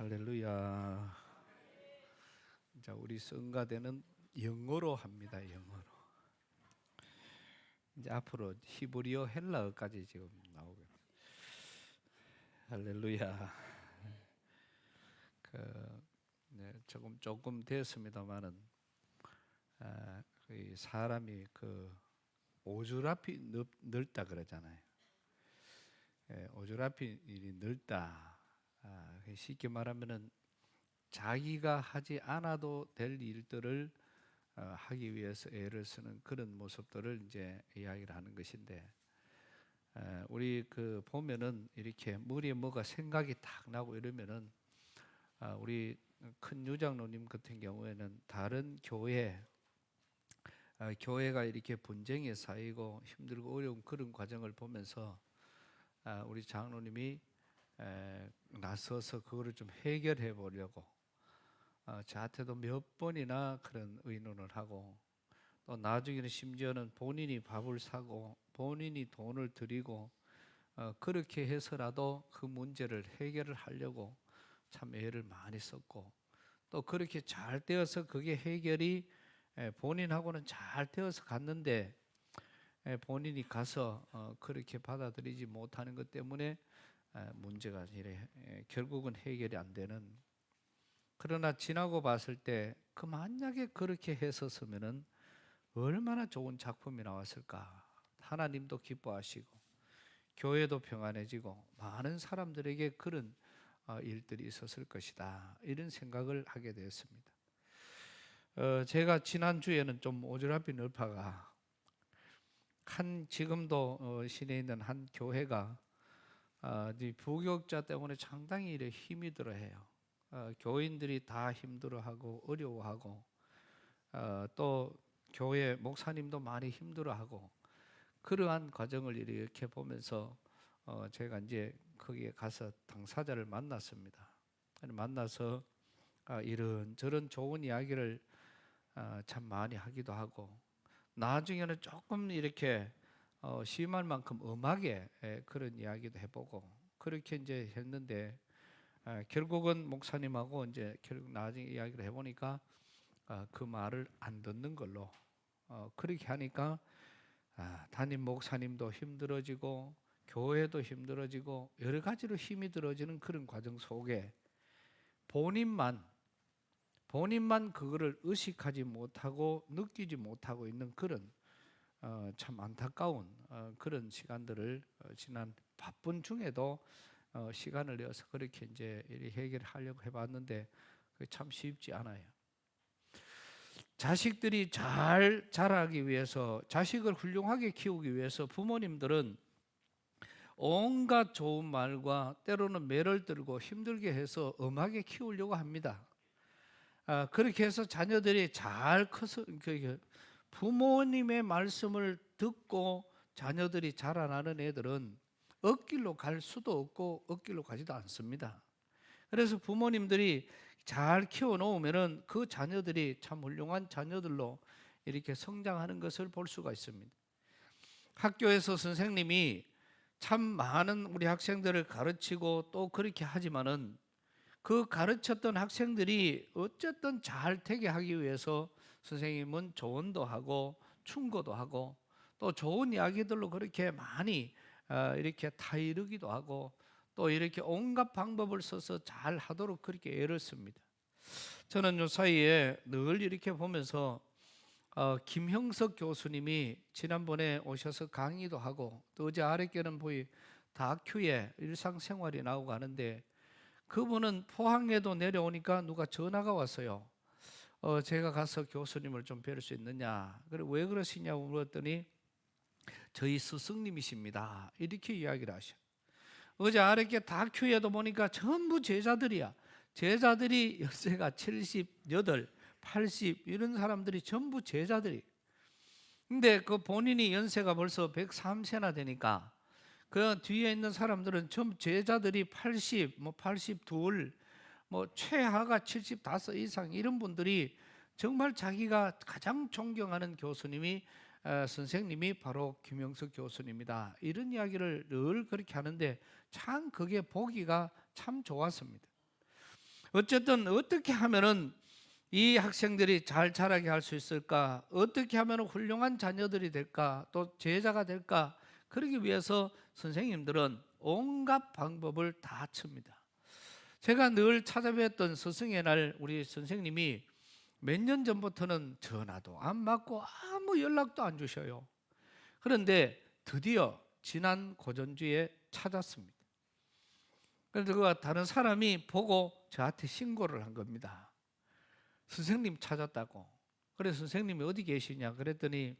할렐루야. 자, 우리 성가대는 영어로 합니다. 영어로. 이제 앞으로 히브리어, 헬라어까지 지금 나오고. 할렐루야. 조금 됐습니다만은 이 사람이 오주라피 넓다 그러잖아요. 오주라피 일이 넓다. 쉽게 말하면은 자기가 하지 않아도 될 일들을 하기 위해서 애를 쓰는 그런 모습들을 이제 이야기를 하는 것인데, 우리 보면은 이렇게 머리에 뭐가 생각이 탁 나고 이러면은 우리 큰 유장로님 같은 경우에는 다른 교회가 이렇게 분쟁에 쌓이고 힘들고 어려운 그런 과정을 보면서 우리 장로님이 나서서 그거를 좀 해결해 보려고 저한테도 몇 번이나 그런 의논을 하고, 또 나중에는 심지어는 본인이 밥을 사고 본인이 돈을 들이고 그렇게 해서라도 그 문제를 해결을 하려고 참 애를 많이 썼고, 또 그렇게 잘 되어서 그게 해결이 본인하고는 잘 되어서 갔는데 본인이 가서 그렇게 받아들이지 못하는 것 때문에 문제가 이래 결국은 해결이 안 되는. 그러나 지나고 봤을 때 만약에 그렇게 했었으면은 얼마나 좋은 작품이 나왔을까. 하나님도 기뻐하시고 교회도 평안해지고 많은 사람들에게 그런 일들이 있었을 것이다, 이런 생각을 하게 되었습니다. 제가 지난주에는 좀 오지랖이 넓어가 지금도 시내에 있는 한 교회가 부교육자 때문에 상당히 이래 힘이 들어해요. 교인들이 다 힘들어하고 어려워하고 또 교회 목사님도 많이 힘들어하고, 그러한 과정을 이렇게 보면서 제가 이제 거기에 가서 당사자를 만났습니다. 만나서 이런저런 좋은 이야기를 참 많이 하기도 하고, 나중에는 조금 이렇게 심할 만큼 엄하게 그런 이야기도 해보고 그렇게 이제 했는데, 결국은 목사님하고 이제 결국 나중에 이야기를 해보니까 그 말을 안 듣는 걸로, 그렇게 하니까 담임 목사님도 힘들어지고 교회도 힘들어지고 여러 가지로 힘이 들어지는 그런 과정 속에 본인만 그거를 의식하지 못하고 느끼지 못하고 있는 그런 참 안타까운 그런 시간들을 지난 바쁜 중에도 시간을 내어서 그렇게 이제 해결하려고 해봤는데 그게 참 쉽지 않아요. 자식들이 잘 자라기 위해서, 자식을 훌륭하게 키우기 위해서 부모님들은 온갖 좋은 말과 때로는 매를 들고 힘들게 해서 엄하게 키우려고 합니다. 그렇게 해서 자녀들이 잘 커서 부모님의 말씀을 듣고 자녀들이 자라나는 애들은 억길로 갈 수도 없고 억길로 가지도 않습니다. 그래서 부모님들이 잘 키워놓으면 그 자녀들이 참 훌륭한 자녀들로 이렇게 성장하는 것을 볼 수가 있습니다. 학교에서 선생님이 참 많은 우리 학생들을 가르치고 또 그렇게 하지만은 그 가르쳤던 학생들이 어쨌든 잘 되게 하기 위해서 선생님은 조언도 하고 충고도 하고 또 좋은 이야기들로 그렇게 많이 이렇게 타이르기도 하고 또 이렇게 온갖 방법을 써서 잘 하도록 그렇게 애를 씁니다. 저는 요 사이에 늘 이렇게 보면서 김형석 교수님이 지난번에 오셔서 강의도 하고, 또 어제 아랫께는 보이 다큐에 일상생활이 나오고 하는데, 그분은 포항에도 내려오니까 누가 전화가 왔어요. 제가 가서 교수님을 좀 뵐 수 있느냐. 그리고 왜 그러시냐고 물었더니 저희 스승님이십니다, 이렇게 이야기를 하셔. 어제 아랫께 다큐에도 보니까 전부 제자들이야. 제자들이 연세가 78, 80 이런 사람들이 전부 제자들이. 근데 그 본인이 연세가 벌써 103세나 되니까 그 뒤에 있는 사람들은 전부 제자들이 80, 82, 최하가 75 이상 이런 분들이 정말 자기가 가장 존경하는 교수님이 선생님이 바로 김영석 교수님이다, 이런 이야기를 늘 그렇게 하는데 참 그게 보기가 참 좋았습니다. 어쨌든 어떻게 하면은 이 학생들이 잘 자라게 할 수 있을까? 어떻게 하면 훌륭한 자녀들이 될까? 또 제자가 될까? 그러기 위해서 선생님들은 온갖 방법을 다 칩니다. 제가 늘 찾아뵀던 스승의 날 우리 선생님이 몇 년 전부터는 전화도 안 받고 아무 연락도 안 주셔요. 그런데 드디어 지난 고전주에 찾았습니다. 그래서 그 다른 사람이 보고 저한테 신고를 한 겁니다. 선생님 찾았다고. 그래서 선생님이 어디 계시냐 그랬더니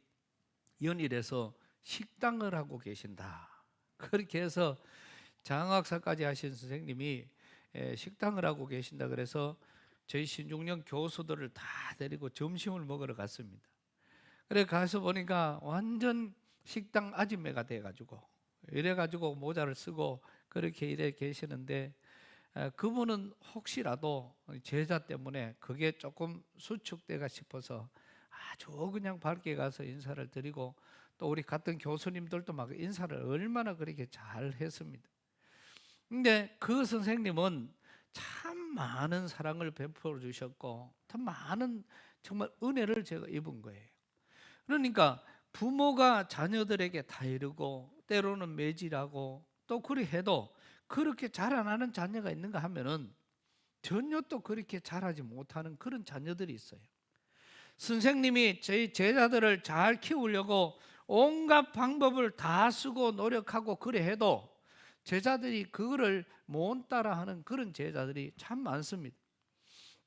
연일에서 식당을 하고 계신다. 그렇게 해서 장학사까지 하신 선생님이 식당을 하고 계신다. 그래서 저희 신중령 교수들을 다 데리고 점심을 먹으러 갔습니다. 그래 가서 보니까 완전 식당 아줌매가 돼가지고 이래가지고 모자를 쓰고 그렇게 일해 계시는데, 그분은 혹시라도 제자 때문에 그게 조금 수축돼가 싶어서 아주 그냥 밝게 가서 인사를 드리고, 또 우리 같은 교수님들도 막 인사를 얼마나 그렇게 잘 했습니다. 근데 그 선생님은 참 많은 사랑을 베풀어 주셨고 참 많은 정말 은혜를 제가 입은 거예요. 그러니까 부모가 자녀들에게 다 이르고 때로는 매질하고 또 그리 해도 그렇게 자라나는 자녀가 있는가 하면은 전혀 또 그렇게 자라지 못하는 그런 자녀들이 있어요. 선생님이 저희 제자들을 잘 키우려고 온갖 방법을 다 쓰고 노력하고 그래 해도 제자들이 그거를 못 따라하는 그런 제자들이 참 많습니다.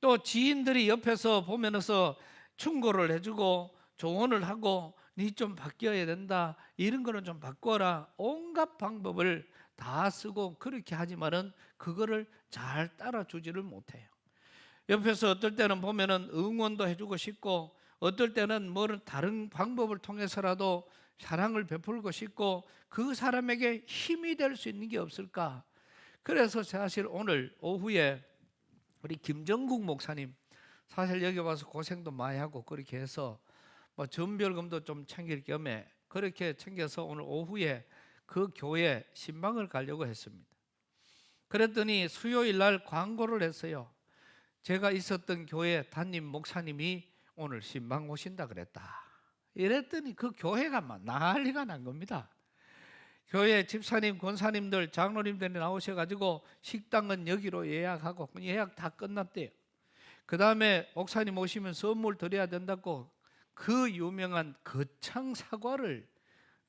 또 지인들이 옆에서 보면서 충고를 해주고 조언을 하고 니 좀 바뀌어야 된다, 이런 거는 좀 바꿔라, 온갖 방법을 다 쓰고 그렇게 하지만은 그거를 잘 따라주지를 못해요. 옆에서 어떨 때는 보면은 응원도 해주고 싶고 어떨 때는 뭐 다른 방법을 통해서라도 사랑을 베풀고 싶고 그 사람에게 힘이 될 수 있는 게 없을까. 그래서 사실 오늘 오후에 우리 김정국 목사님 사실 여기 와서 고생도 많이 하고 그렇게 해서 뭐 전별금도 좀 챙길 겸에 그렇게 챙겨서 오늘 오후에 그 교회 신방을 가려고 했습니다. 그랬더니 수요일 날 광고를 했어요. 제가 있었던 교회 담임 목사님이 오늘 신방 오신다 그랬다. 이랬더니 그 교회가 막 난리가 난 겁니다. 교회 집사님, 권사님들, 장로님들이 나오셔가지고 식당은 여기로 예약하고 예약 다 끝났대요. 그 다음에 목사님 오시면 선물 드려야 된다고 그 유명한 거창 사과를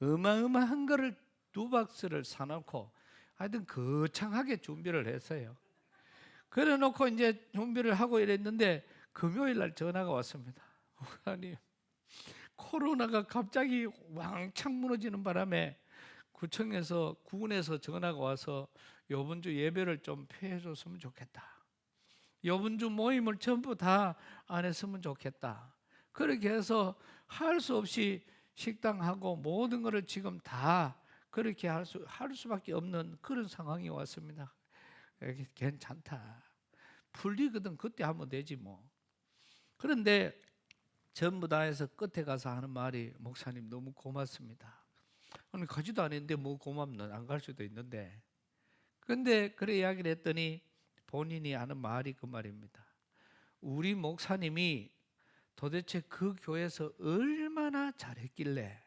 어마어마한 거를 2박스를 사놓고 하여튼 거창하게 준비를 했어요. 그래 놓고 이제 준비를 하고 이랬는데 금요일 날 전화가 왔습니다. 목사님, 코로나가 갑자기 왕창 무너지는 바람에 구청에서 군에서 전화가 와서 요번 주 예배를 좀 폐해 줬으면 좋겠다. 요번 주 모임을 전부 다 안 했으면 좋겠다. 그렇게 해서 할 수 없이 식당하고 모든 것을 지금 다 그렇게 할 수밖에 없는 그런 상황이 왔습니다. 괜찮다. 풀리거든 그때 하면 되지 뭐. 그런데 전부 다 해서 끝에 가서 하는 말이 목사님 너무 고맙습니다. 아니 가지도 않았는데 뭐 고맙나, 안 갈 수도 있는데. 근데 그래 이야기를 했더니 본인이 하는 말이 그 말입니다. 우리 목사님이 도대체 그 교회에서 얼마나 잘했길래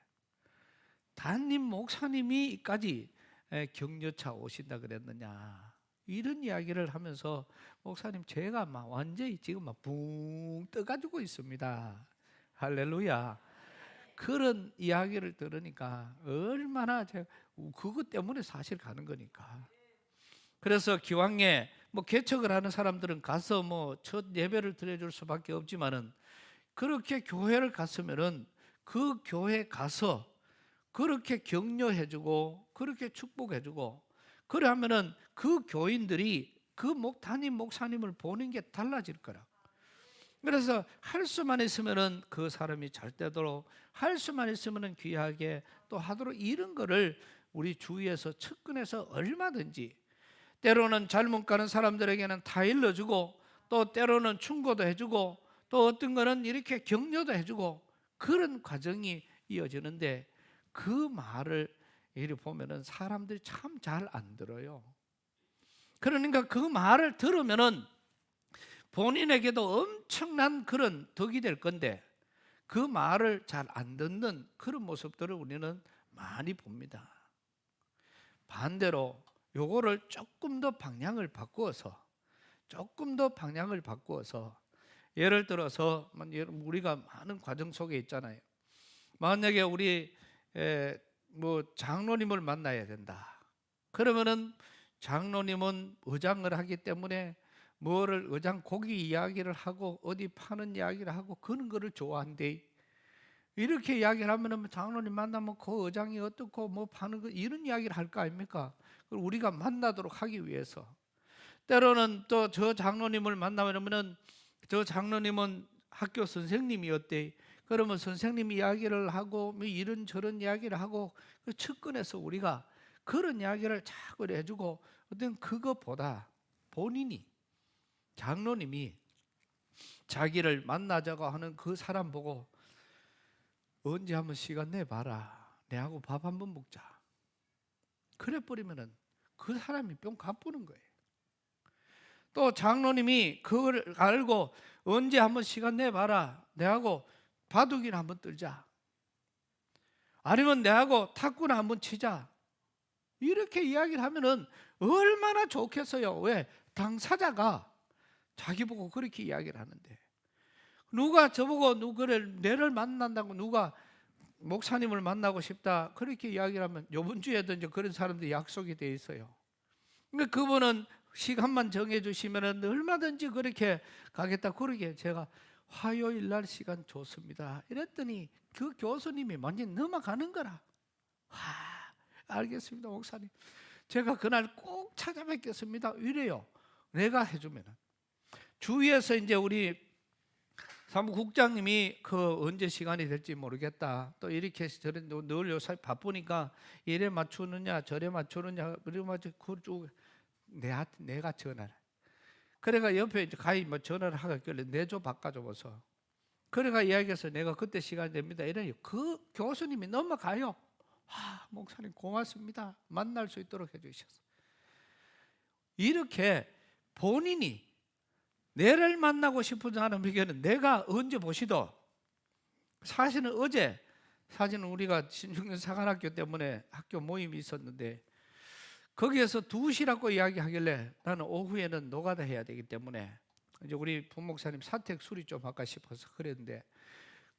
담임 목사님이까지 격려차 오신다 그랬느냐, 이런 이야기를 하면서 목사님 제가 막 완전히 지금 막 붕 떠가지고 있습니다. 할렐루야. 그런 이야기를 들으니까 얼마나 제가 그것 때문에 사실 가는 거니까. 그래서 기왕에 뭐 개척을 하는 사람들은 가서 뭐 첫 예배를 드려줄 수밖에 없지만은 그렇게 교회를 갔으면은 그 교회 가서 그렇게 격려해주고 그렇게 축복해주고 그래 하면은 그 교인들이 그 담임 목사님을 보는 게 달라질 거라. 그래서 할 수만 있으면은 그 사람이 잘 되도록, 할 수만 있으면은 귀하게 또 하도록, 이런 거를 우리 주위에서 측근에서 얼마든지, 때로는 잘못 가는 사람들에게는 다 일러주고 또 때로는 충고도 해주고 또 어떤 거는 이렇게 격려도 해주고 그런 과정이 이어지는데, 그 말을 이렇게 보면은 사람들이 참 잘 안 들어요. 그러니까 그 말을 들으면은 본인에게도 엄청난 그런 덕이 될 건데 그 말을 잘 안 듣는 그런 모습들을 우리는 많이 봅니다. 반대로 요거를 조금 더 방향을 바꾸어서 예를 들어서 우리가 많은 과정 속에 있잖아요. 만약에 우리 장로님을 만나야 된다. 그러면은 장로님은 의장을 하기 때문에 뭐를 의장 고기 이야기를 하고 어디 파는 이야기를 하고 그런 거를 좋아한대. 이렇게 이야기를 하면은 장로님 만나면 그 의장이 어떻고 뭐 파는 거 이런 이야기를 할 거 아닙니까? 그걸 우리가 만나도록 하기 위해서. 때로는 또 저 장로님을 만나면은 저 장로님은 학교 선생님이었대. 그러면 선생님 이야기를 하고 뭐 이런저런 이야기를 하고 그 측근에서 우리가 그런 이야기를 자꾸 해주고 어떤 그것보다 본인이 장로님이 자기를 만나자고 하는 그 사람 보고 언제 한번 시간 내봐라. 내하고 밥 한번 먹자. 그래 버리면은 그 사람이 뿅 가쁘는 거예요. 또 장로님이 그걸 알고 언제 한번 시간 내봐라. 내하고 바둑이나 한번 떨자. 아니면 내하고 탁구나 한번 치자. 이렇게 이야기를 하면은 얼마나 좋겠어요. 왜? 당사자가 자기 보고 그렇게 이야기를 하는데 누가 저보고 누구를 내를 만난다고 누가 목사님을 만나고 싶다 그렇게 이야기를 하면 이번 주에도 이제 그런 사람들이 약속이 돼 있어요. 그러니까 그분은 시간만 정해주시면 얼마든지 그렇게 가겠다. 그러게 제가 화요일 날 시간 좋습니다. 이랬더니 그 교수님이 완전 넘어가는 거라. 알겠습니다, 목사님. 제가 그날 꼭 찾아뵙겠습니다. 이래요. 내가 해주면은. 주위에서 이제 우리 사무국장님이 그 언제 시간이 될지 모르겠다. 또 이렇게 저래 늘 요새 바쁘니까 이래 맞추느냐 저래 맞추느냐 그래 맞추 그쪽 내가 전화를. 그래가 옆에 이제 가히 뭐 전화를 하길래 내줘 바꿔줘서. 그래가 이야기해서 내가 그때 시간 됩니다. 이래요. 그 교수님이 넘어가요. 목사님 고맙습니다. 만날 수 있도록 해주셔서. 이렇게 본인이 내를 만나고 싶은 사람에게는 내가 언제 보시도 사실은 어제 사실은 우리가 신중년 사관학교 때문에 학교 모임이 있었는데 거기에서 2시라고 이야기하길래 나는 오후에는 노가다 해야 되기 때문에 이제 우리 부목사님 사택 수리 좀 할까 싶어서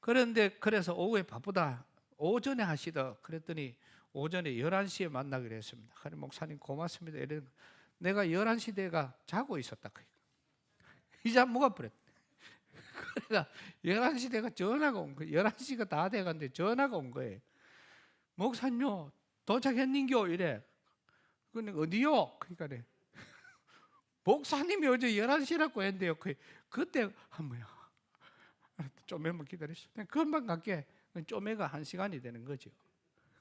그런데 그래서 오후에 바쁘다 오전에 하시다 그랬더니 오전에 11시에 만나기로 했습니다. 그래 목사님 고맙습니다. 이런 내가 11시 대가 자고 있었다. 이제 뭐가 버렸. 그러니까 11시 대가 전화가 온 거예요. 11시가 다 돼갔는데 전화가 온 거예요. 목사님요 도착했는겨 이래. 근데 어디요? 그러니까 목사님이 어제 11시라고 했는데요. 그때 뭐야? 좀만 기다리시오. 금방 갈게. 쪼매가 1시간이 되는 거죠.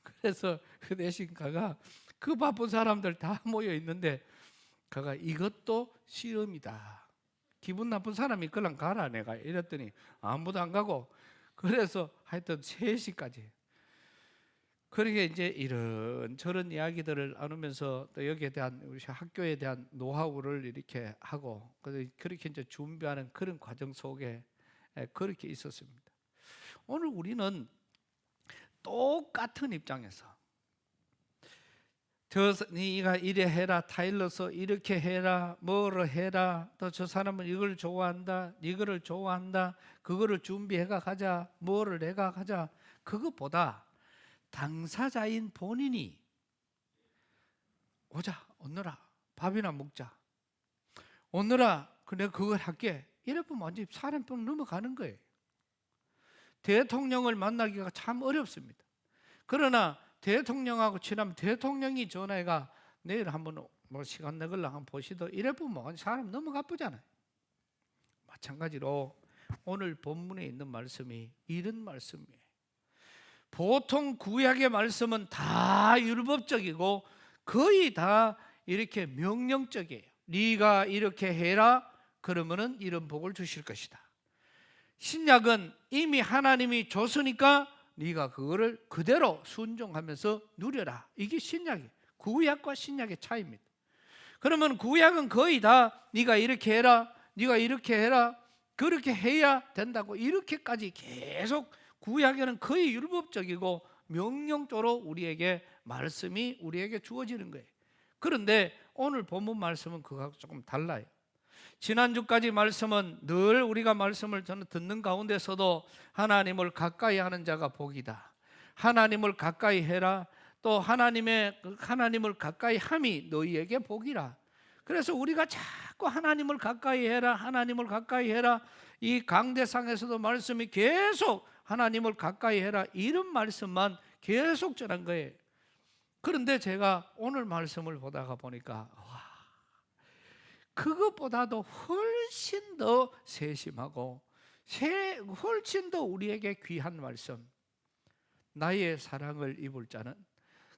그래서 그 대신 가가 그 바쁜 사람들 다 모여 있는데 가가 이것도 시험이다. 기분 나쁜 사람이 그냥 가라 내가 이랬더니 아무도 안 가고 그래서 하여튼 3시까지 그렇게 이제 이런 저런 이야기들을 나누면서 또 여기에 대한 우리 학교에 대한 노하우를 이렇게 하고 그렇게 이제 준비하는 그런 과정 속에 그렇게 있었습니다. 오늘 우리는 똑같은 입장에서 네가 이래 해라 타일러서 이렇게 해라 뭐를 해라 또 저 사람은 이걸 좋아한다 이거를 좋아한다 그거를 준비해가 가자 뭐를 해가 가자 그것보다 당사자인 본인이 오자 오늘아 밥이나 먹자 오늘아 내가 그걸 할게 이래 보면 완전히 사람병 넘어가는 거예요. 대통령을 만나기가 참 어렵습니다. 그러나 대통령하고 친하면 대통령이 전화해가 내일 한번 뭐 시간 내걸라 한번 보시도 이래 보면 사람 너무 바쁘잖아요. 마찬가지로 오늘 본문에 있는 말씀이 이런 말씀이에요. 보통 구약의 말씀은 다 율법적이고 거의 다 이렇게 명령적이에요. 네가 이렇게 해라 그러면은 이런 복을 주실 것이다. 신약은 이미 하나님이 줬으니까 네가 그거를 그대로 순종하면서 누려라. 이게 신약이에요. 구약과 신약의 차이입니다. 그러면 구약은 거의 다 네가 이렇게 해라 네가 이렇게 해라, 그렇게 해야 된다고 이렇게까지 계속 구약에는 거의 율법적이고 명령조로 우리에게 말씀이 우리에게 주어지는 거예요. 그런데 오늘 본문 말씀은 그거하고 조금 달라요. 지난주까지 말씀은 늘 우리가 말씀을 저는 듣는 가운데서도 하나님을 가까이 하는 자가 복이다, 하나님을 가까이 해라, 또 하나님을 가까이 함이 너희에게 복이라. 그래서 우리가 자꾸 하나님을 가까이 해라, 하나님을 가까이 해라, 이 강대상에서도 말씀이 계속 하나님을 가까이 해라 이런 말씀만 계속 전한 거예요. 그런데 제가 오늘 말씀을 보다가 보니까 그것보다도 훨씬 더 세심하고 훨씬 더 우리에게 귀한 말씀, 나의 사랑을 입을 자는,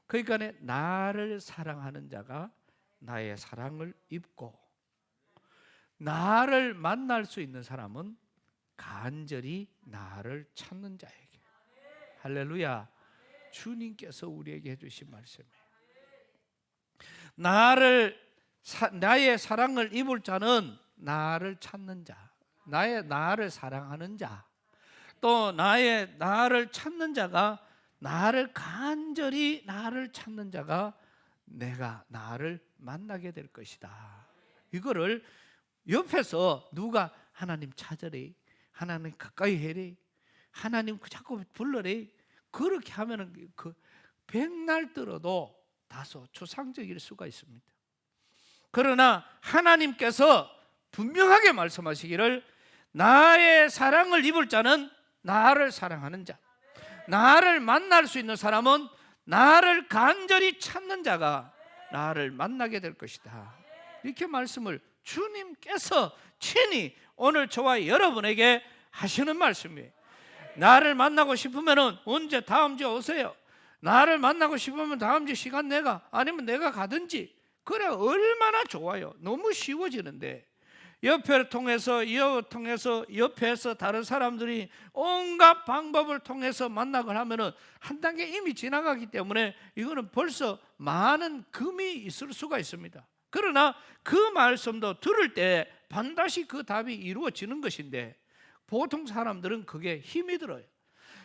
그러니까 나를 사랑하는 자가 나의 사랑을 입고, 나를 만날 수 있는 사람은 간절히 나를 찾는 자에게. 할렐루야. 주님께서 우리에게 해주신 말씀이에요. 나의 사랑을 입을 자는 나를 찾는 자, 나를 사랑하는 자, 또 나를 찾는 자가, 나를 간절히 나를 찾는 자가 내가 나를 만나게 될 것이다. 이거를 옆에서 누가 하나님 찾으래, 하나님 가까이 해래, 하나님 자꾸 불러래, 그렇게 하면은 그 백날 들어도 다소 추상적일 수가 있습니다. 그러나 하나님께서 분명하게 말씀하시기를 나의 사랑을 입을 자는 나를 사랑하는 자, 나를 만날 수 있는 사람은 나를 간절히 찾는 자가 나를 만나게 될 것이다. 이렇게 말씀을 주님께서 친히 오늘 저와 여러분에게 하시는 말씀이에요. 나를 만나고 싶으면 언제 다음 주에 오세요. 나를 만나고 싶으면 다음 주 시간 내가, 아니면 내가 가든지. 그래 얼마나 좋아요. 너무 쉬워지는데 옆에를 통해서 옆에서 다른 사람들이 온갖 방법을 통해서 만나고 하면은 한 단계 이미 지나가기 때문에 이거는 벌써 많은 금이 있을 수가 있습니다. 그러나 그 말씀도 들을 때 반드시 그 답이 이루어지는 것인데 보통 사람들은 그게 힘이 들어요.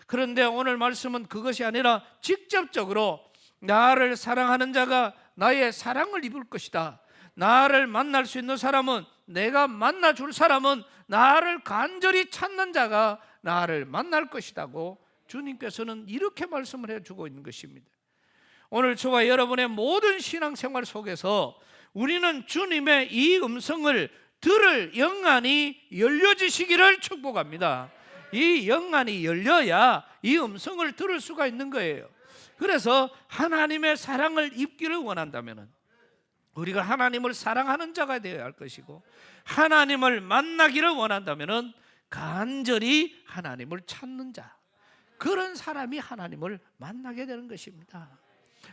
그런데 오늘 말씀은 그것이 아니라 직접적으로 나를 사랑하는 자가 나의 사랑을 입을 것이다. 나를 만날 수 있는 사람은, 내가 만나줄 사람은 나를 간절히 찾는 자가 나를 만날 것이다고 주님께서는 이렇게 말씀을 해주고 있는 것입니다. 오늘 저와 여러분의 모든 신앙생활 속에서 우리는 주님의 이 음성을 들을 영안이 열려지시기를 축복합니다. 이 영안이 열려야 이 음성을 들을 수가 있는 거예요. 그래서 하나님의 사랑을 입기를 원한다면 우리가 하나님을 사랑하는 자가 되어야 할 것이고, 하나님을 만나기를 원한다면 간절히 하나님을 찾는 자, 그런 사람이 하나님을 만나게 되는 것입니다.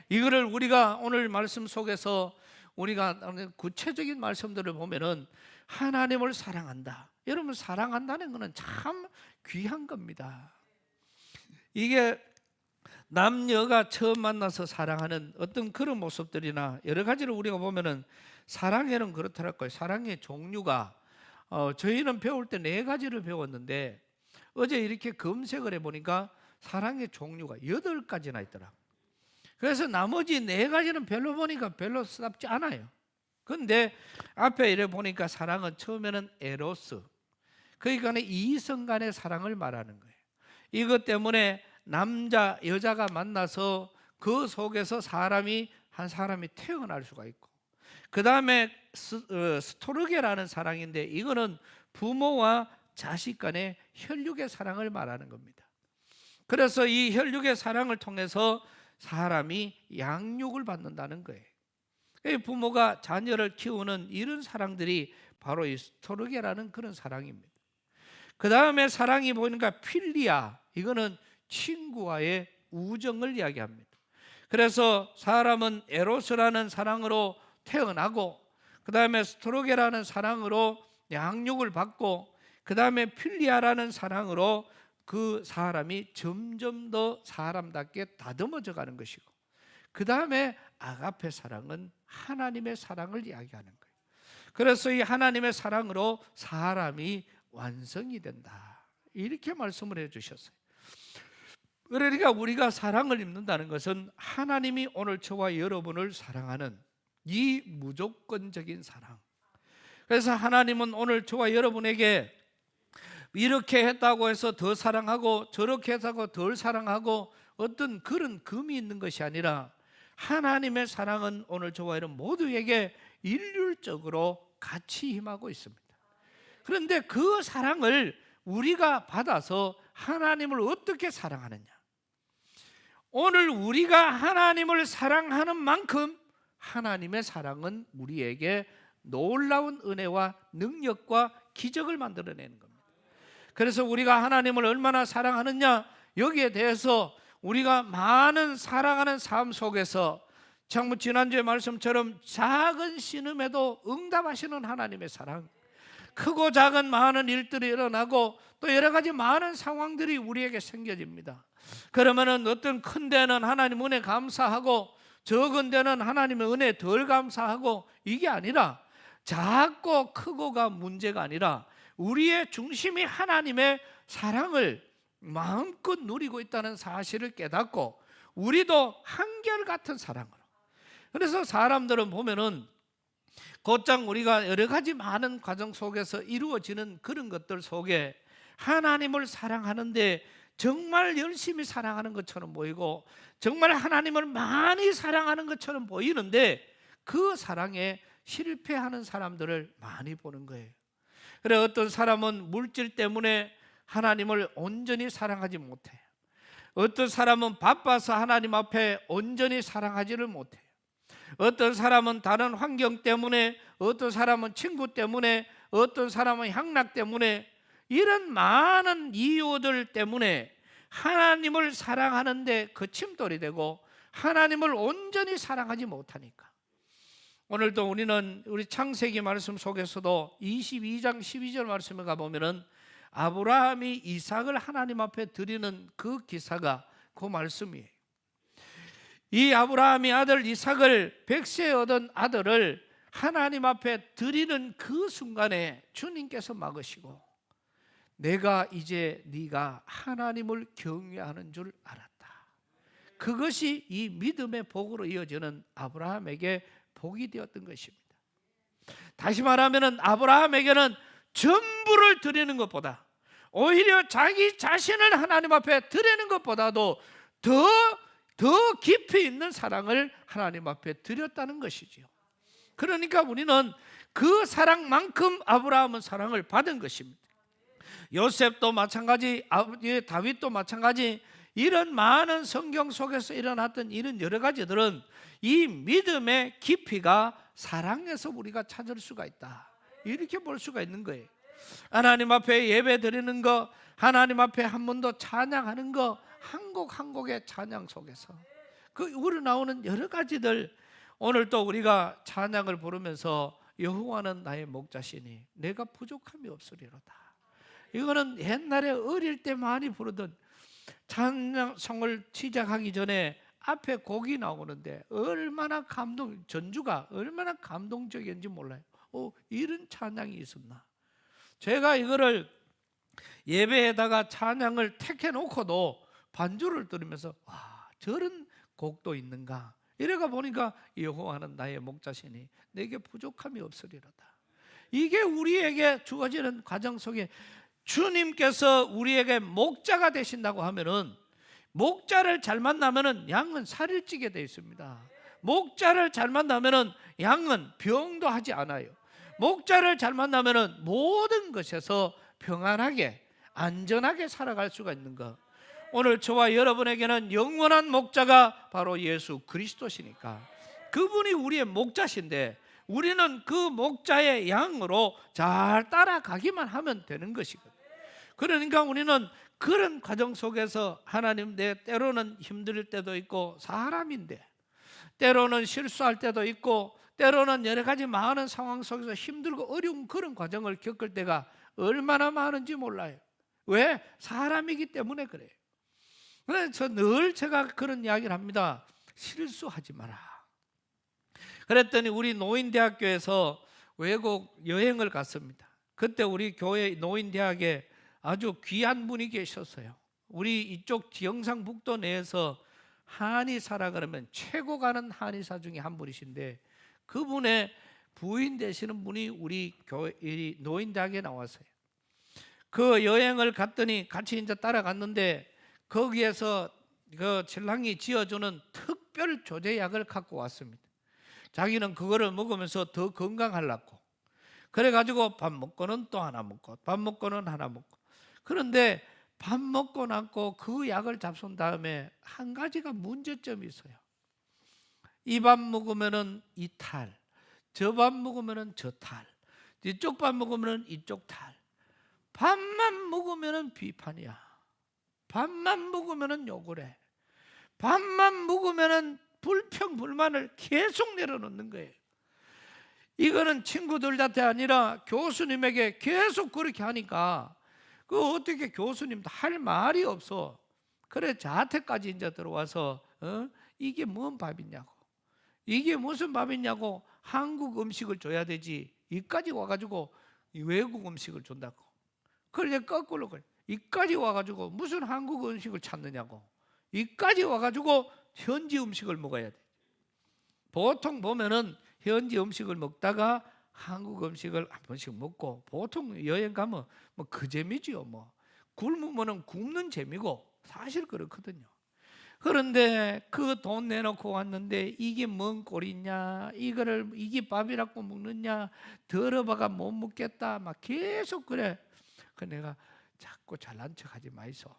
이거를 우리가 오늘 말씀 속에서 우리가 구체적인 말씀들을 보면은 하나님을 사랑한다. 여러분, 사랑한다는 것은 참 귀한 겁니다. 이게 남녀가 처음 만나서 사랑하는 어떤 그런 모습들이나 여러 가지를 우리가 보면은 사랑에는 그렇더라고요. 사랑의 종류가 저희는 배울 때 4가지를 배웠는데 어제 이렇게 검색을 해보니까 사랑의 종류가 8가지나 있더라. 그래서 나머지 4가지는 별로 보니까 별로 쓰답지 않아요. 그런데 앞에 이래 보니까 사랑은 처음에는 에로스, 그러니까 이성 간의 사랑을 말하는 거예요. 이것 때문에 남자 여자가 만나서 그 속에서 한 사람이 태어날 수가 있고, 그 다음에 스토르게라는 사랑인데 이거는 부모와 자식 간의 혈육의 사랑을 말하는 겁니다. 그래서 이 혈육의 사랑을 통해서 사람이 양육을 받는다는 거예요. 부모가 자녀를 키우는 이런 사랑들이 바로 이 스토르게라는 그런 사랑입니다. 그 다음에 사랑이 보니까 필리아, 이거는 친구와의 우정을 이야기합니다. 그래서 사람은 에로스라는 사랑으로 태어나고, 그 다음에 스토르게라는 사랑으로 양육을 받고, 그 다음에 필리아라는 사랑으로 그 사람이 점점 더 사람답게 다듬어져 가는 것이고, 그 다음에 아가페 사랑은 하나님의 사랑을 이야기하는 거예요. 그래서 이 하나님의 사랑으로 사람이 완성이 된다, 이렇게 말씀을 해주셨어요. 그러니까 우리가 사랑을 입는다는 것은 하나님이 오늘 저와 여러분을 사랑하는 이 무조건적인 사랑. 그래서 하나님은 오늘 저와 여러분에게 이렇게 했다고 해서 더 사랑하고 저렇게 했다고 덜 사랑하고 어떤 그런 금이 있는 것이 아니라, 하나님의 사랑은 오늘 저와 여러분 모두에게 일률적으로 같이 임하고 있습니다. 그런데 그 사랑을 우리가 받아서 하나님을 어떻게 사랑하느냐, 오늘 우리가 하나님을 사랑하는 만큼 하나님의 사랑은 우리에게 놀라운 은혜와 능력과 기적을 만들어내는 겁니다. 그래서 우리가 하나님을 얼마나 사랑하느냐, 여기에 대해서 우리가 많은 사랑하는 삶 속에서 참 지난주의 말씀처럼 작은 신음에도 응답하시는 하나님의 사랑, 크고 작은 많은 일들이 일어나고 또 여러 가지 많은 상황들이 우리에게 생겨집니다. 그러면은 어떤 큰 데는 하나님 은혜 감사하고 적은 데는 하나님의 은혜 덜 감사하고, 이게 아니라 작고 크고가 문제가 아니라 우리의 중심이 하나님의 사랑을 마음껏 누리고 있다는 사실을 깨닫고 우리도 한결같은 사랑으로. 그래서 사람들은 보면은 곧장 우리가 여러 가지 많은 과정 속에서 이루어지는 그런 것들 속에 하나님을 사랑하는데 정말 열심히 사랑하는 것처럼 보이고 정말 하나님을 많이 사랑하는 것처럼 보이는데 그 사랑에 실패하는 사람들을 많이 보는 거예요. 그래, 어떤 사람은 물질 때문에 하나님을 온전히 사랑하지 못해요. 어떤 사람은 바빠서 하나님 앞에 온전히 사랑하지를 못해요. 어떤 사람은 다른 환경 때문에, 어떤 사람은 친구 때문에, 어떤 사람은 향락 때문에, 이런 많은 이유들 때문에 하나님을 사랑하는데 거침돌이 되고 하나님을 온전히 사랑하지 못하니까. 오늘도 우리는 우리 창세기 말씀 속에서도 22장 12절 말씀에 가보면은 아브라함이 이삭을 하나님 앞에 드리는 그 기사가 그 말씀이에요. 이 아브라함이 아들 이삭을, 백세에 얻은 아들을 하나님 앞에 드리는 그 순간에 주님께서 막으시고, 내가 이제 네가 하나님을 경외하는 줄 알았다. 그것이 이 믿음의 복으로 이어지는 아브라함에게 복이 되었던 것입니다. 다시 말하면 아브라함에게는 전부를 드리는 것보다, 오히려 자기 자신을 하나님 앞에 드리는 것보다도 더 깊이 있는 사랑을 하나님 앞에 드렸다는 것이지요. 그러니까 우리는 그 사랑만큼 아브라함은 사랑을 받은 것입니다. 요셉도 마찬가지, 다윗도 마찬가지, 이런 많은 성경 속에서 일어났던 이런 여러 가지들은 이 믿음의 깊이가 사랑에서 우리가 찾을 수가 있다, 이렇게 볼 수가 있는 거예요. 하나님 앞에 예배 드리는 거, 하나님 앞에 한 번 더 찬양하는 거, 한 곡 한 곡의 찬양 속에서 그 우러나오는 여러 가지들, 오늘 또 우리가 찬양을 부르면서 여호와는 나의 목자시니 내가 부족함이 없으리로다, 이거는 옛날에 어릴 때 많이 부르던 찬양송을 시작하기 전에 앞에 곡이 나오는데 얼마나 전주가 얼마나 감동적인지 몰라요. 이런 찬양이 있었나. 제가 이거를 예배에다가 찬양을 택해 놓고도 반주를 들으면서 와, 저런 곡도 있는가, 이래가 보니까 여호와는 나의 목자시니 내게 부족함이 없으리로다. 이게 우리에게 주어지는 과정 속에 주님께서 우리에게 목자가 되신다고 하면은, 목자를 잘 만나면은 양은 살을 찌게 되어 있습니다. 목자를 잘 만나면은 양은 병도 하지 않아요. 목자를 잘 만나면은 모든 것에서 평안하게 안전하게 살아갈 수가 있는 것. 오늘 저와 여러분에게는 영원한 목자가 바로 예수 그리스도시니까 그분이 우리의 목자신데 우리는 그 목자의 양으로 잘 따라가기만 하면 되는 것이거든요. 그러니까 우리는 그런 과정 속에서 하나님, 내 때로는 힘들 때도 있고 사람인데, 때로는 실수할 때도 있고, 때로는 여러 가지 많은 상황 속에서 힘들고 어려운 그런 과정을 겪을 때가 얼마나 많은지 몰라요. 왜? 사람이기 때문에 그래요. 그래서 늘 제가 그런 이야기를 합니다. 실수하지 마라. 그랬더니 우리 노인대학교에서 외국 여행을 갔습니다. 그때 우리 교회 노인대학에 아주 귀한 분이 계셨어요. 우리 이쪽 경상북도 내에서 한의사라 그러면 최고 가는 한의사 중에 한 분이신데, 그분의 부인 되시는 분이 우리 교회 노인대학에 나왔어요. 그 여행을 갔더니 같이 이제 따라갔는데, 거기에서 그 신랑이 지어주는 특별 조제약을 갖고 왔습니다. 자기는 그거를 먹으면서 더 건강하려고. 그래가지고 밥 먹고는 또 하나 먹고, 밥 먹고는 하나 먹고. 그런데 밥 먹고 나고 그 약을 잡순 다음에 한 가지가 문제점이 있어요. 이 밥 먹으면은 이 탈, 저 밥 먹으면은 저 탈, 이쪽 밥 먹으면은 이쪽 탈. 밥만 먹으면은 비판이야. 밥만 먹으면은 욕을 해. 밥만 먹으면은 불평 불만을 계속 내려놓는 거예요. 이거는 친구들한테 아니라 교수님에게 계속 그렇게 하니까 그 어떻게 교수님도 할 말이 없어. 그래 저한테까지 이제 들어와서 이게 뭔 밥이냐고, 이게 무슨 밥이냐고, 한국 음식을 줘야 되지 이까지 와가지고 외국 음식을 준다고. 그래 거꾸로 그래. 이까지 와가지고 무슨 한국 음식을 찾느냐고, 이까지 와가지고 현지 음식을 먹어야 돼. 보통 보면은 현지 음식을 먹다가 한국 음식을 한 번씩 먹고, 보통 여행 가면 뭐 그 재미지요. 뭐 굶으면은 굶는 재미고 사실 그렇거든요. 그런데 그 돈 내놓고 왔는데 이게 뭔 꼴이냐, 이거를 이게 밥이라고 먹느냐, 더러워가 못 먹겠다 막 계속 그래. 그 내가 자꾸 잘난 척하지 마이소.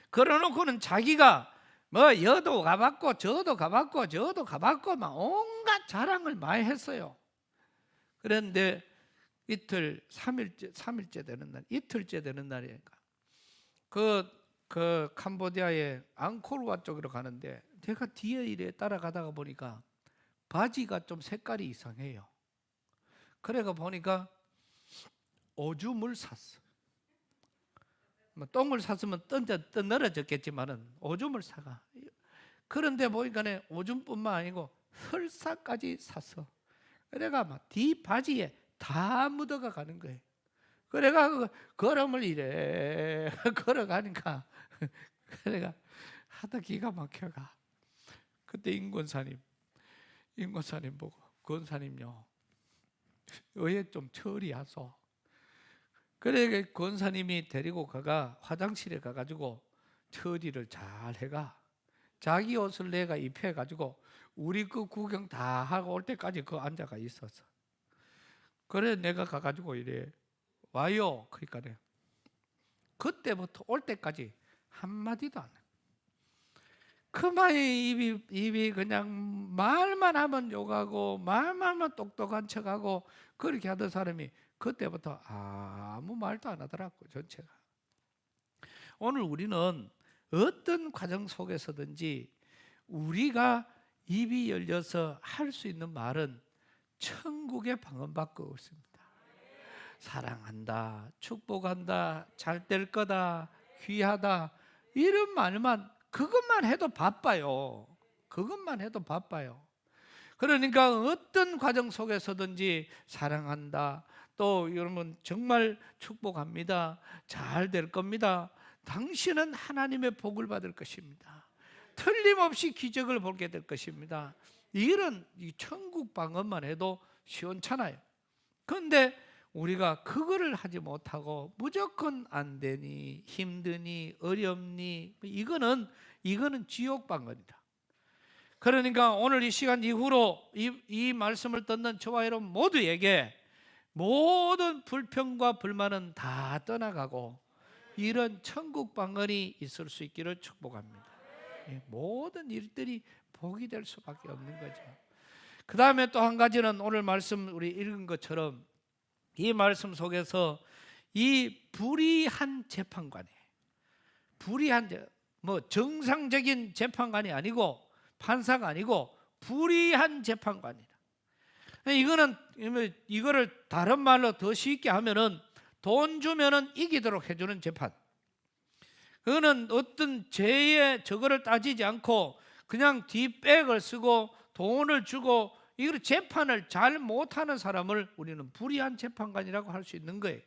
그러놓고는 자기가 뭐 여도 가봤고 저도 가봤고 저도 가봤고 막 온갖 자랑을 많이 했어요. 그런데 이틀 3일째 되는 날, 이틀째 되는 날이니까 그 캄보디아의 앙코르와 쪽으로 가는데, 제가 뒤에 이래 따라가다가 보니까 바지가 좀 색깔이 이상해요. 그래가 보니까 오줌을 샀어. 뭐 똥을 샀으면 떠늘어졌겠지만은 오줌을 사가. 그런데 보니까 오줌뿐만 아니고 설사까지 샀어. 그래가 막 뒤 바지에 다 묻어가 가는 거예요. 그래가 걸음을 이래 걸어가니까 그래가 하다 기가 막혀가. 그때 임권사님 보고, 권사님요 의에 좀 처리하소. 그래 권사님이 데리고 가가 화장실에 가가지고 처리를 잘 해가. 자기 옷을 내가 입혀가지고 우리 그 구경 다 하고 올 때까지 그 앉아가 있었어. 그래 내가 가가지고 이래 와요. 그러니까 그때부터 올 때까지 한마디도 안 해. 그마의 입이 그냥 말만 하면 욕하고 말만 하면 똑똑한 척하고 그렇게 하던 사람이 그때부터 아무 말도 안 하더라고, 전체가. 오늘 우리는 어떤 과정 속에서든지 우리가 입이 열려서 할 수 있는 말은 천국의 방언밖에 없습니다. 사랑한다, 축복한다, 잘 될 거다, 귀하다, 이런 말만, 그것만 해도 바빠요. 그것만 해도 바빠요. 그러니까 어떤 과정 속에서든지 사랑한다, 또 여러분 정말 축복합니다, 잘 될 겁니다, 당신은 하나님의 복을 받을 것입니다, 틀림없이 기적을 보게 될 것입니다, 이런 이 천국 방언만 해도 시원찮아요. 그런데 우리가 그거를 하지 못하고 무조건 안 되니, 힘드니, 어렵니, 이거는 지옥 방언이다. 그러니까 오늘 이 시간 이후로 이 말씀을 듣는 저와 여러분 모두에게 모든 불평과 불만은 다 떠나가고 이런 천국 방언이 있을 수 있기를 축복합니다. 모든 일들이 복이 될 수밖에 없는 거죠. 그 다음에 또 한 가지는 오늘 말씀 우리 읽은 것처럼 이 말씀 속에서 이 불의한 재판관이, 뭐 정상적인 재판관이 아니고 판사가 아니고 불의한 재판관이다. 이거를 다른 말로 더 쉽게 하면은 돈 주면은 이기도록 해주는 재판. 그거는 어떤 죄의 저거를 따지지 않고 그냥 뒷백을 쓰고 돈을 주고 이걸 재판을 잘 못하는 사람을 우리는 불의한 재판관이라고 할 수 있는 거예요.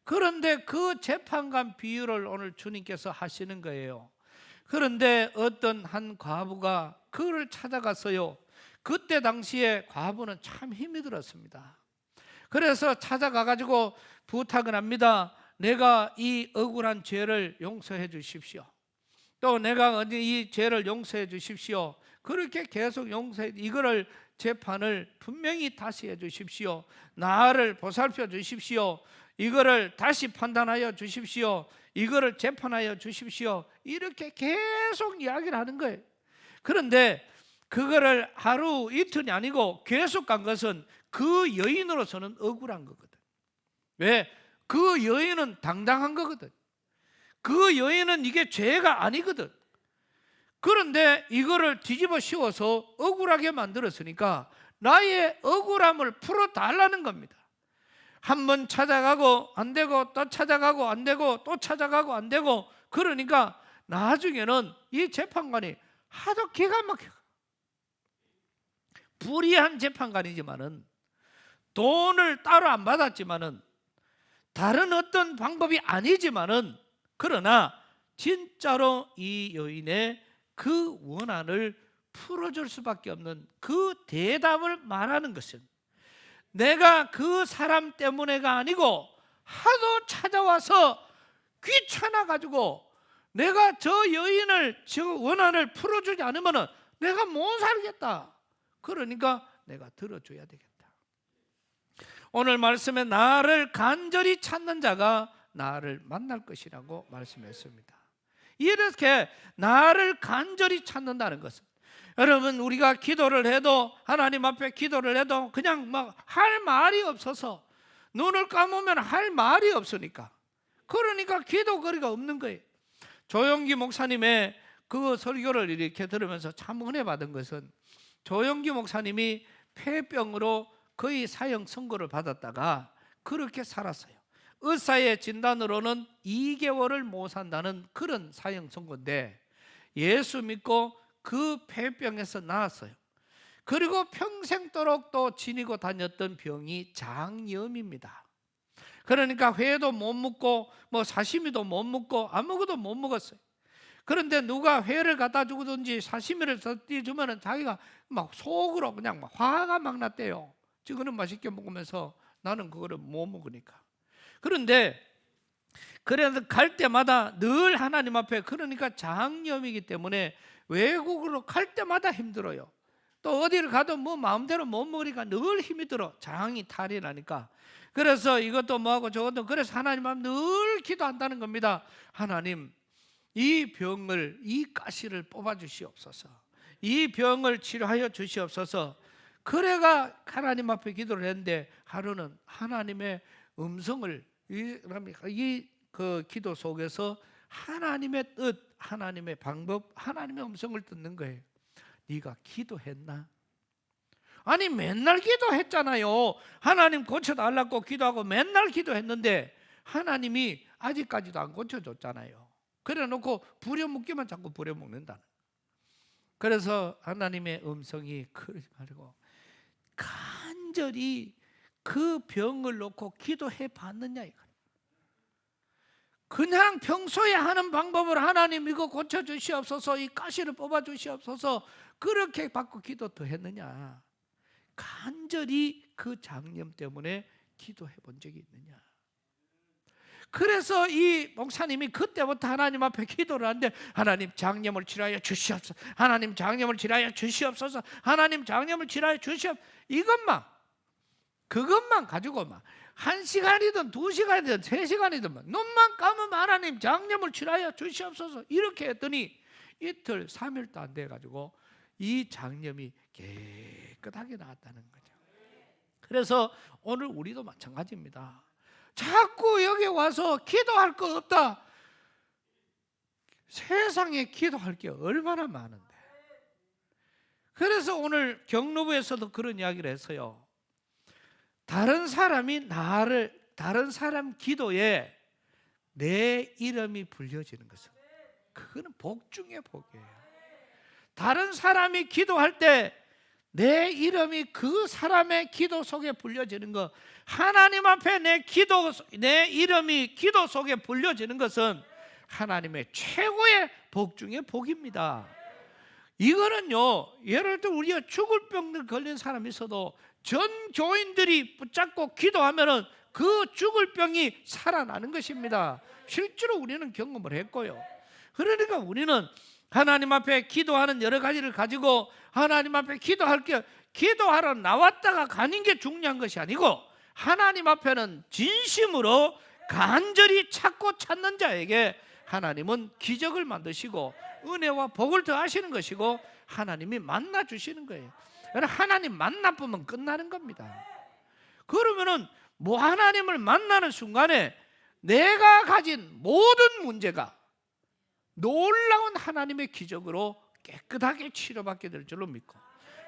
그런데 그 재판관 비유를 오늘 주님께서 하시는 거예요. 그런데 어떤 한 과부가 그를 찾아갔어요. 그때 당시에 과부는 참 힘이 들었습니다. 그래서 찾아가가지고 부탁을 합니다. 내가 이 억울한 죄를 용서해 주십시오. 또 내가 이 죄를 용서해 주십시오. 그렇게 계속 용서해, 이거를 재판을 분명히 다시 해 주십시오. 나를 보살펴 주십시오. 이거를 다시 판단하여 주십시오. 이거를 재판하여 주십시오. 이렇게 계속 이야기를 하는 거예요. 그런데 그거를 하루 이틀이 아니고 계속 간 것은 그 여인으로서는 억울한 거거든. 왜? 그 여인은 당당한 거거든. 그 여인은 이게 죄가 아니거든. 그런데 이거를 뒤집어 씌워서 억울하게 만들었으니까 나의 억울함을 풀어달라는 겁니다. 한 번 찾아가고 안 되고 또 찾아가고 안 되고 또 찾아가고 안 되고, 그러니까 나중에는 이 재판관이 하도 기가 막혀. 불의한 재판관이지만은, 돈을 따로 안 받았지만은, 다른 어떤 방법이 아니지만은, 그러나 진짜로 이 여인의 그 원한을 풀어줄 수밖에 없는 그 대답을 말하는 것은, 내가 그 사람 때문에가 아니고 하도 찾아와서 귀찮아가지고 내가 저 여인을, 저 원한을 풀어주지 않으면 내가 못 살겠다. 그러니까 내가 들어줘야 되겠다. 오늘 말씀에 나를 간절히 찾는 자가 나를 만날 것이라고 말씀했습니다. 이렇게 나를 간절히 찾는다는 것은, 여러분, 우리가 기도를 해도, 하나님 앞에 기도를 해도 그냥 막 할 말이 없어서, 눈을 감으면 할 말이 없으니까, 그러니까 기도거리가 없는 거예요. 조용기 목사님의 그 설교를 이렇게 들으면서 참 은혜 받은 것은, 조용기 목사님이 폐병으로 거의 사형 선고를 받았다가 그렇게 살았어요. 의사의 진단으로는 2개월을 못 산다는 그런 사형 선고인데, 예수 믿고 그 폐병에서 나았어요. 그리고 평생도록 또 지니고 다녔던 병이 장염입니다. 그러니까 회도 못 먹고 뭐 사시미도 못 먹고 아무것도 못 먹었어요. 그런데 누가 회를 갖다 주든지 사시미를 주면 자기가 막 속으로 그냥 막 화가 막 났대요. 지금은 맛있게 먹으면서 나는 그거를 못 먹으니까. 그런데 그래서 갈 때마다 늘 하나님 앞에, 그러니까 장염이기 때문에 외국으로 갈 때마다 힘들어요. 또 어디를 가도 뭐 마음대로 못 먹으니까 늘 힘이 들어. 장이 탈이 나니까. 그래서 이것도 뭐하고 저것도, 그래서 하나님 앞에 늘 기도한다는 겁니다. 하나님, 이 병을, 이 가시를 뽑아 주시옵소서. 이 병을 치료하여 주시옵소서. 그래가 하나님 앞에 기도를 했는데, 하루는 하나님의 음성을, 그 기도 속에서 하나님의 뜻, 하나님의 방법, 하나님의 음성을 듣는 거예요. 네가 기도했나? 아니, 맨날 기도했잖아요. 하나님 고쳐달라고 기도하고 맨날 기도했는데 하나님이 아직까지도 안 고쳐줬잖아요. 그래 놓고 부려먹기만 자꾸 부려먹는다. 그래서 하나님의 음성이 그러지 말고 간절히 그 병을 놓고 기도해 봤느냐 이거. 그냥 평소에 하는 방법으로 하나님 이거 고쳐주시옵소서, 이 가시를 뽑아주시옵소서, 그렇게 받고 기도 더 했느냐? 간절히 그 장염 때문에 기도해 본 적이 있느냐? 그래서 이 목사님이 그때부터 하나님 앞에 기도를 하는데, 하나님 장염을 치료하여 주시옵소서, 하나님 장염을 치료하여 주시옵소서, 하나님 장염을 치료하여 주시옵소서, 그것만 가지고 막 1시간이든 2시간이든 3시간이든 눈만 감으면 하나님 장염을 치료하여 주시옵소서 이렇게 했더니 이틀 3일도 안 돼가지고 이 장염이 깨끗하게 나았다는 거죠. 그래서 오늘 우리도 마찬가지입니다. 자꾸 여기 와서 기도할 거 없다. 세상에 기도할 게 얼마나 많은데. 그래서 오늘 경로부에서도 그런 이야기를 했어요. 다른 사람이 다른 사람 기도에 내 이름이 불려지는 것은, 그거는 복 중에 복이에요. 다른 사람이 기도할 때 내 이름이 그 사람의 기도 속에 불려지는 것, 하나님 앞에 내 이름이 기도 속에 불려지는 것은 하나님의 최고의 복 중의 복입니다. 이거는요, 예를 들어 우리가 죽을 병 걸린 사람이 있어도 전 교인들이 붙잡고 기도하면은 그 죽을 병이 살아나는 것입니다. 실제로 우리는 경험을 했고요. 그러니까 우리는 하나님 앞에 기도하는 여러 가지를 가지고 하나님 앞에 기도하러 나왔다가 가는 게 중요한 것이 아니고, 하나님 앞에는 진심으로 간절히 찾고 찾는 자에게 하나님은 기적을 만드시고 은혜와 복을 더하시는 것이고 하나님이 만나 주시는 거예요. 하나님 만나보면 끝나는 겁니다. 그러면은 하나님을 만나는 순간에 내가 가진 모든 문제가 놀라운 하나님의 기적으로 깨끗하게 치료받게 될 줄로 믿고,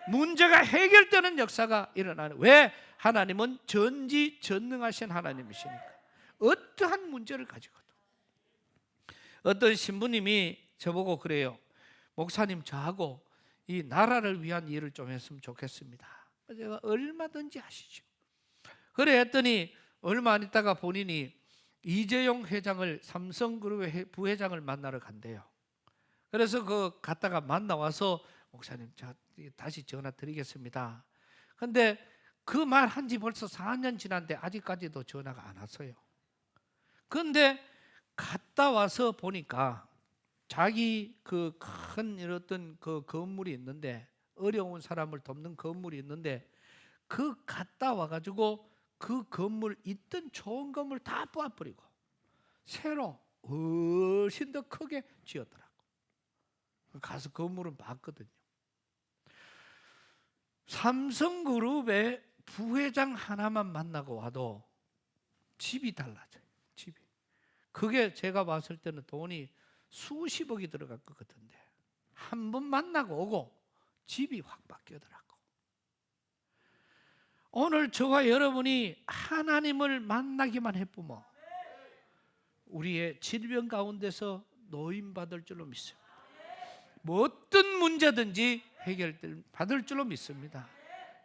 문제가 해결되는 역사가 일어나는, 왜? 하나님은 전지전능하신 하나님이시니까. 어떠한 문제를 가지고도. 어떤 신부님이 저보고 그래요. 목사님, 저하고 이 나라를 위한 일을 좀 했으면 좋겠습니다. 제가 얼마든지 하시죠. 그래 했더니 얼마 안 있다가 본인이 이재용 회장을, 삼성그룹의 부회장을 만나러 간대요. 그래서 갔다가 만나와서 목사님, 제가 다시 전화 드리겠습니다. 근데 그 말 한 지 벌써 4년 지났는데 아직까지도 전화가 안 왔어요. 그런데 갔다 와서 보니까 자기 그 큰 어떤 그 건물이 있는데, 어려운 사람을 돕는 건물이 있는데, 갔다 와가지고 그 건물 있던 좋은 건물 다 뽑아버리고 새로 훨씬 더 크게 지었더라고. 가서 건물은 봤거든요. 삼성그룹의 부회장 하나만 만나고 와도 집이 달라져요. 집이. 그게 제가 봤을 때는 돈이 수십억이 들어갈 것 같은데 한 번 만나고 오고 집이 확 바뀌더라고. 오늘 저와 여러분이 하나님을 만나기만 해보면 우리의 질병 가운데서 노임받을 줄로 믿습니다. 뭐 어떤 문제든지 해결받을 줄로 믿습니다.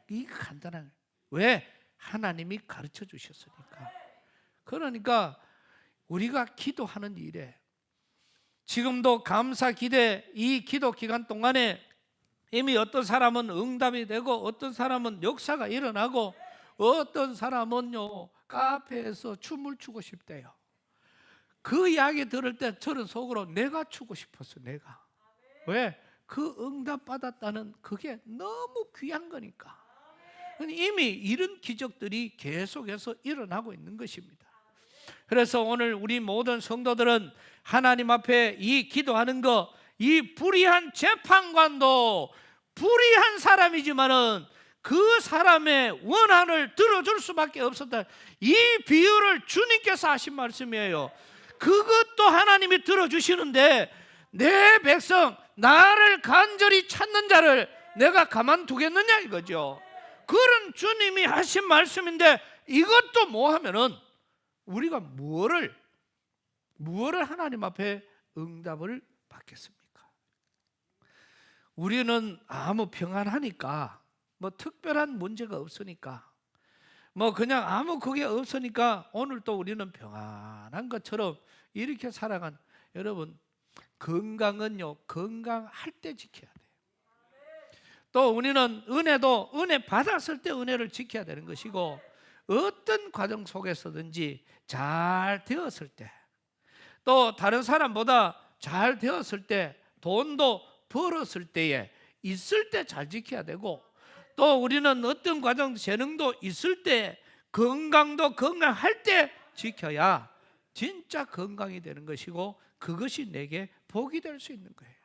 이게 간단한, 왜? 하나님이 가르쳐 주셨으니까. 그러니까 우리가 기도하는 일에 지금도 감사 기대, 이 기도 기간 동안에 이미 어떤 사람은 응답이 되고 어떤 사람은 역사가 일어나고 어떤 사람은요 카페에서 춤을 추고 싶대요. 그 이야기 들을 때 저는 속으로 내가 추고 싶었어. 내가. 왜? 그 응답 받았다는 그게 너무 귀한 거니까. 이미 이런 기적들이 계속해서 일어나고 있는 것입니다. 그래서 오늘 우리 모든 성도들은 하나님 앞에 이 기도하는 거, 이 불의한 재판관도 불의한 사람이지만은 그 사람의 원한을 들어줄 수밖에 없었다. 이 비유를 주님께서 하신 말씀이에요. 그것도 하나님이 들어주시는데 내 백성, 나를 간절히 찾는 자를 내가 가만두겠느냐 이거죠. 그런 주님이 하신 말씀인데 이것도 뭐 하면은 우리가 무엇을 하나님 앞에 응답을 받겠습니까? 우리는 아무 평안하니까, 뭐 특별한 문제가 없으니까, 뭐 그냥 아무 그게 없으니까 오늘 또 우리는 평안한 것처럼 이렇게 살아간, 여러분 건강은요 건강할 때 지켜야 돼요. 또 우리는 은혜도 은혜 받았을 때 은혜를 지켜야 되는 것이고, 어떤 과정 속에서든지 잘 되었을 때, 또 다른 사람보다 잘 되었을 때, 돈도 벌었을 때에 있을 때 잘 지켜야 되고, 또 우리는 어떤 과정 재능도 있을 때, 건강도 건강할 때 지켜야 진짜 건강이 되는 것이고 그것이 내게 복이 될 수 있는 거예요.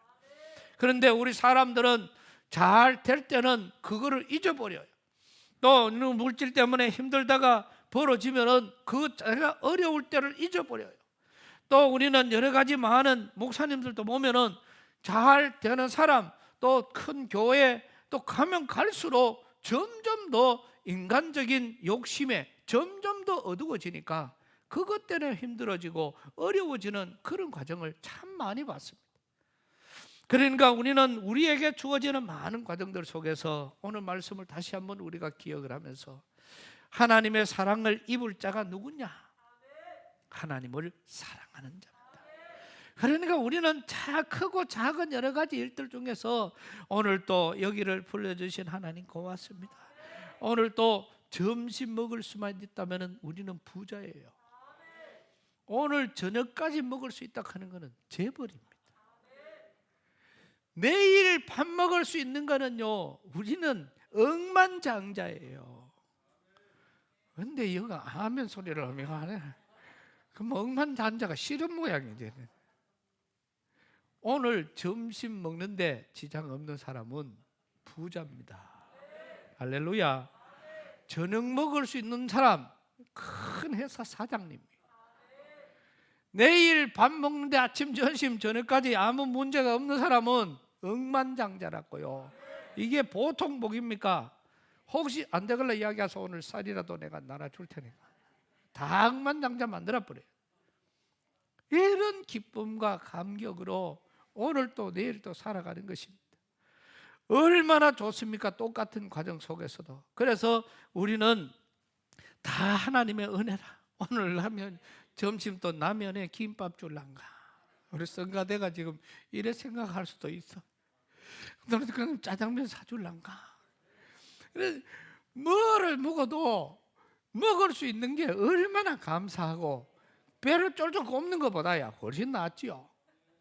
그런데 우리 사람들은 잘 될 때는 그거를 잊어버려요. 또 물질 때문에 힘들다가 벌어지면은 자기가 어려울 때를 잊어버려요. 또 우리는 여러 가지 많은 목사님들도 보면은 잘 되는 사람, 또 큰 교회 또 가면 갈수록 점점 더 인간적인 욕심에 점점 더 어두워지니까 그것 때문에 힘들어지고 어려워지는 그런 과정을 참 많이 봤습니다. 그러니까 우리는 우리에게 주어지는 많은 과정들 속에서 오늘 말씀을 다시 한번 우리가 기억을 하면서 하나님의 사랑을 입을 자가 누구냐? 하나님을 사랑하는 자입니다. 그러니까 우리는 크고 작은 여러 가지 일들 중에서 오늘 또 여기를 불러주신 하나님 고맙습니다. 오늘 또 점심 먹을 수만 있다면 우리는 부자예요. 오늘 저녁까지 먹을 수 있다 하는 것은 재벌입니다. 내일 밥 먹을 수 있는 거는요, 우리는 억만장자예요. 근데 여기가 아멘 소리를 하네. 그럼 억만장자가 싫은 모양이지. 오늘 점심 먹는데 지장 없는 사람은 부자입니다. 할렐루야. 저녁 먹을 수 있는 사람, 큰 회사 사장님이에요. 내일 밥 먹는데 아침, 점심, 저녁까지 아무 문제가 없는 사람은 억만장자라고요. 이게 보통 복입니까? 혹시 안 되걸라 이야기해서 오늘 쌀이라도 내가 나눠줄 테니까 다 억만장자 만들어버려요. 이런 기쁨과 감격으로 오늘 또 내일 또 살아가는 것입니다. 얼마나 좋습니까? 똑같은 과정 속에서도. 그래서 우리는 다 하나님의 은혜라. 오늘 하면 점심 또 라면에 김밥 줄란가. 우리 성가대가 지금 이래 생각할 수도 있어. 너는 그냥 짜장면 사줄란가. 그래서 뭐를 먹어도 먹을 수 있는 게 얼마나 감사하고 배를 쫄쫄 꼽는 것보다야 훨씬 낫지요.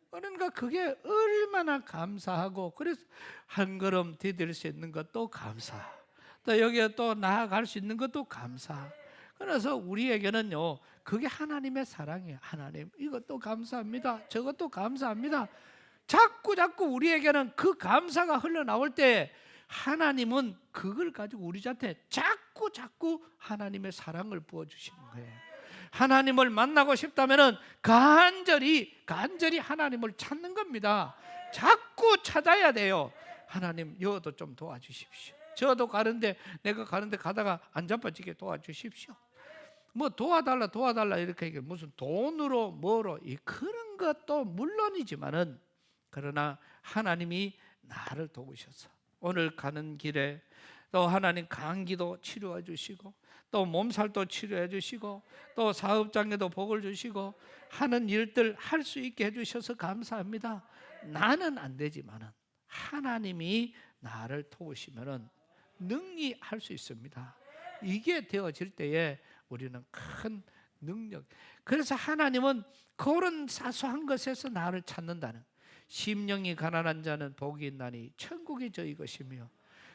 그러니까 그게 얼마나 감사하고, 그래서 한 걸음 디딜 수 있는 것도 감사, 또 여기에 또 나아갈 수 있는 것도 감사. 그래서 우리에게는요, 그게 하나님의 사랑이에요. 하나님 이것도 감사합니다, 저것도 감사합니다. 자꾸 우리에게는 그 감사가 흘러나올 때 하나님은 그걸 가지고 우리 자한테 자꾸 하나님의 사랑을 부어주시는 거예요. 하나님을 만나고 싶다면 간절히 하나님을 찾는 겁니다. 자꾸 찾아야 돼요. 하나님 여도 좀 도와주십시오. 저도 내가 가는데 가다가 안 자빠지게 도와주십시오. 뭐 도와달라 이렇게 얘기해. 무슨 돈으로 뭐로 그런 것도 물론이지만은, 그러나 하나님이 나를 도우셔서 오늘 가는 길에 또 하나님 감기도 치료해 주시고, 또 몸살도 치료해 주시고, 또 사업장에도 복을 주시고, 하는 일들 할 수 있게 해주셔서 감사합니다. 나는 안 되지만은 하나님이 나를 도우시면은 능히 할 수 있습니다. 이게 되어질 때에 우리는 큰 능력. 그래서 하나님은 그런 사소한 것에서 나를 찾는다는, 심령이 가난한 자는 복이 있나니 천국이 저희 것이며,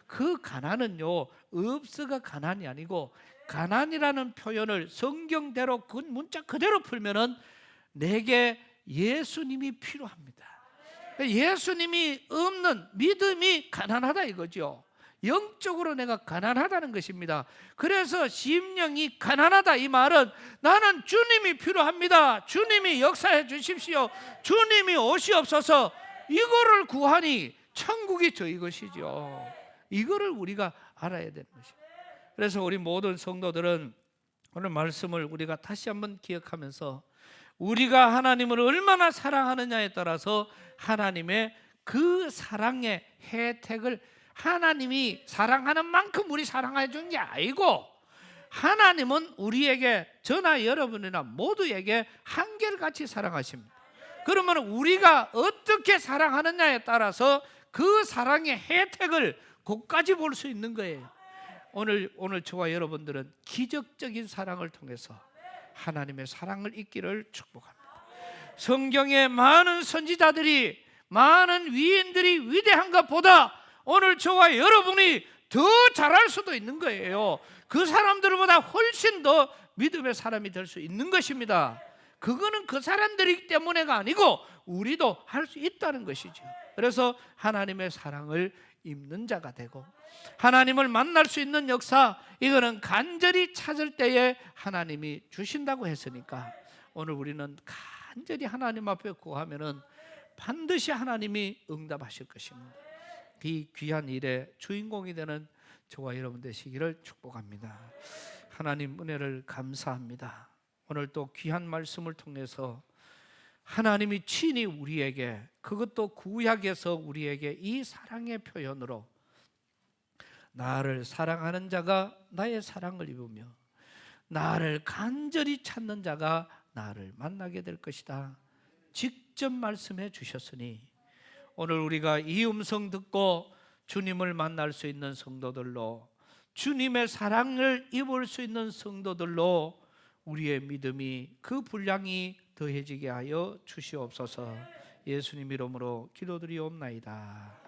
그 가난은요 없어가 가난이 아니고, 가난이라는 표현을 성경대로 그 문자 그대로 풀면은 내게 예수님이 필요합니다. 예수님이 없는 믿음이 가난하다 이거죠. 영적으로 내가 가난하다는 것입니다. 그래서 심령이 가난하다 이 말은 나는 주님이 필요합니다. 주님이 역사해 주십시오. 주님이 오시옵소서. 이거를 구하니 천국이 저희 것이죠. 이거를 우리가 알아야 되는 것입니다. 그래서 우리 모든 성도들은 오늘 말씀을 우리가 다시 한번 기억하면서 우리가 하나님을 얼마나 사랑하느냐에 따라서 하나님의 그 사랑의 혜택을, 하나님이 사랑하는 만큼 우리 사랑해 준 게 아니고, 하나님은 우리에게, 저나 여러분이나 모두에게 한결같이 사랑하십니다. 그러면 우리가 어떻게 사랑하느냐에 따라서 그 사랑의 혜택을 곧까지 볼 수 있는 거예요. 오늘 저와 여러분들은 기적적인 사랑을 통해서 하나님의 사랑을 잊기를 축복합니다. 성경의 많은 선지자들이, 많은 위인들이 위대한 것보다 오늘 저와 여러분이 더 잘할 수도 있는 거예요. 그 사람들보다 훨씬 더 믿음의 사람이 될 수 있는 것입니다. 그거는 그 사람들이기 때문에가 아니고 우리도 할 수 있다는 것이죠. 그래서 하나님의 사랑을 입는 자가 되고, 하나님을 만날 수 있는 역사, 이거는 간절히 찾을 때에 하나님이 주신다고 했으니까 오늘 우리는 간절히 하나님 앞에 구하면은 반드시 하나님이 응답하실 것입니다. 이 귀한 일의 주인공이 되는 저와 여러분 되시기를 축복합니다. 하나님 은혜를 감사합니다. 오늘 또 귀한 말씀을 통해서 하나님이 친히 우리에게, 그것도 구약에서 우리에게 이 사랑의 표현으로 나를 사랑하는 자가 나의 사랑을 입으며 나를 간절히 찾는 자가 나를 만나게 될 것이다 직접 말씀해 주셨으니, 오늘 우리가 이 음성 듣고 주님을 만날 수 있는 성도들로, 주님의 사랑을 입을 수 있는 성도들로 우리의 믿음이, 그 분량이 더해지게 하여 주시옵소서. 예수님 이름으로 기도드리옵나이다.